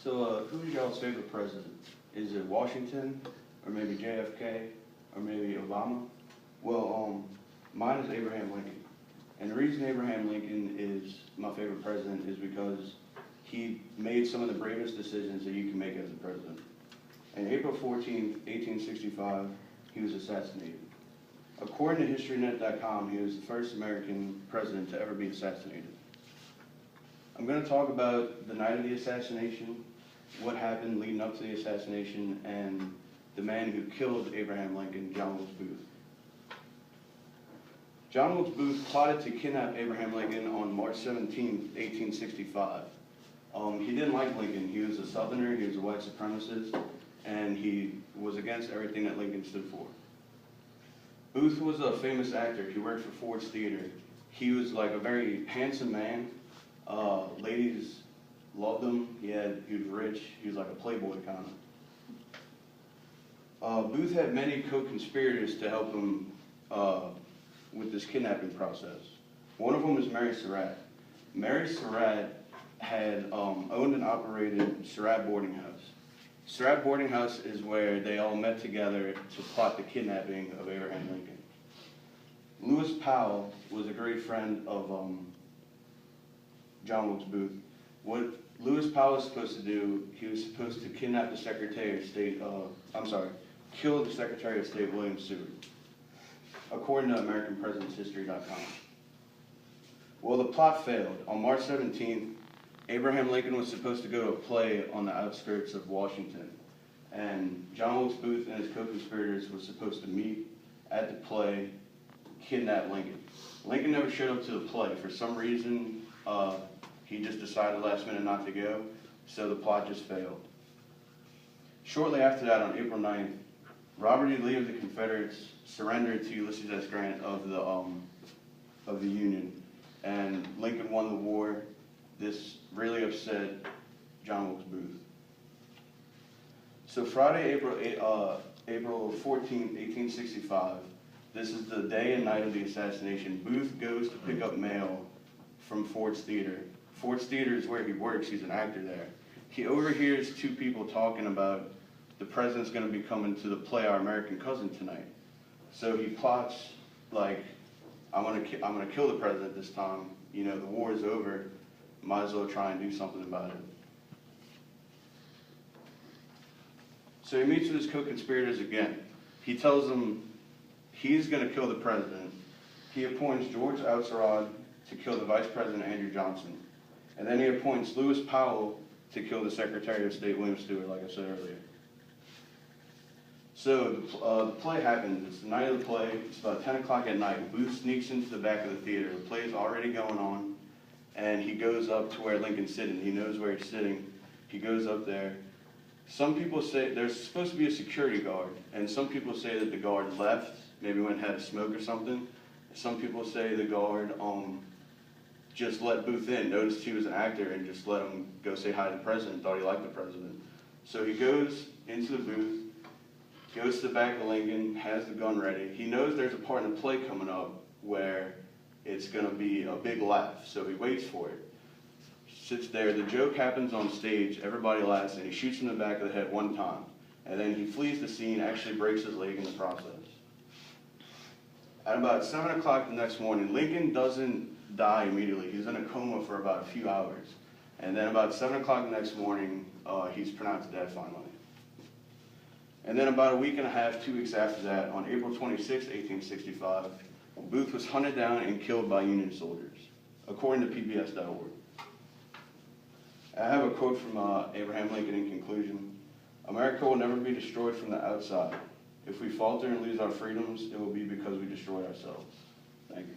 Who's y'all's favorite president? Is it Washington, or maybe JFK, or maybe Obama? Well, mine is Abraham Lincoln. And the reason Abraham Lincoln is my favorite president is because he made some of the bravest decisions that you can make as a president. On April 14th, 1865, he was assassinated. According to HistoryNet.com, he was the first American president to ever be assassinated. I'm going to talk about the night of the assassination, what happened leading up to the assassination, and the man who killed Abraham Lincoln, John Wilkes Booth. John Wilkes Booth plotted to kidnap Abraham Lincoln on March 17, 1865. He didn't like Lincoln. He was a Southerner, he was a white supremacist, and he was against everything that Lincoln stood for. Booth was a famous actor. He worked for Ford's Theater. He was like a very handsome man. Ladies loved him. He was rich. He was like a playboy kind of. Booth had many co-conspirators to help him with this kidnapping process. One of them was Mary Surratt. Mary Surratt had owned and operated Surratt Boarding House. Surratt Boarding House is where they all met together to plot the kidnapping of Abraham Lincoln. Lewis Powell was a great friend of John Wilkes Booth. What Lewis Powell was supposed to do, he was supposed to kidnap the Secretary of State, kill the Secretary of State, William Seward, according to AmericanPresidentsHistory.com. Well, the plot failed. On March 17th, Abraham Lincoln was supposed to go to a play on the outskirts of Washington, and John Wilkes Booth and his co-conspirators were supposed to meet at the play, kidnap Lincoln. Lincoln never showed up to the play. For some reason, he just decided last minute not to go, so the plot just failed. Shortly after that, on April 9th, Robert E. Lee of the Confederates surrendered to Ulysses S. Grant of the Union, and Lincoln won the war. This really upset John Wilkes Booth. So Friday, April 14, 1865, this is the day and night of the assassination. Booth goes to pick up mail from Ford's Theater. Ford's Theater is where he works. He's an actor there. He overhears two people talking about the president's going to be coming to the play Our American Cousin tonight. So he plots, like, I'm gonna kill the president this time. You know, the war is over. Might as well try and do something about it. So he meets with his co-conspirators again. He tells them he's going to kill the president. He appoints George Atzerodt to kill the Vice President Andrew Johnson. And then he appoints Lewis Powell to kill the Secretary of State William Seward, like I said earlier. So the play happens. It's the night of the play. It's about 10 o'clock at night. Booth sneaks into the back of the theater. The play is already going on. And he goes up to where Lincoln's sitting. He knows where he's sitting. He goes up there. Some people say there's supposed to be a security guard, and some people say that the guard left, maybe went and had a smoke or something. Some people say the guard just let Booth in, noticed he was an actor, and just let him go say hi to the president, thought he liked the president. So he goes into the booth, goes to the back of Lincoln, has the gun ready. He knows there's a part in the play coming up where it's going to be a big laugh, so he waits for it. Sits there, the joke happens on stage, everybody laughs, and he shoots him in the back of the head one time. And then he flees the scene, actually breaks his leg in the process. At about 7 o'clock the next morning, Lincoln doesn't die immediately. He's in a coma for about a few hours. And then about 7 o'clock the next morning, he's pronounced dead finally. And then about a week and a half, 2 weeks after that, on April 26, 1865, Booth was hunted down and killed by Union soldiers, according to PBS.org. I have a quote from Abraham Lincoln in conclusion. America will never be destroyed from the outside. If we falter and lose our freedoms, it will be because we destroyed ourselves. Thank you.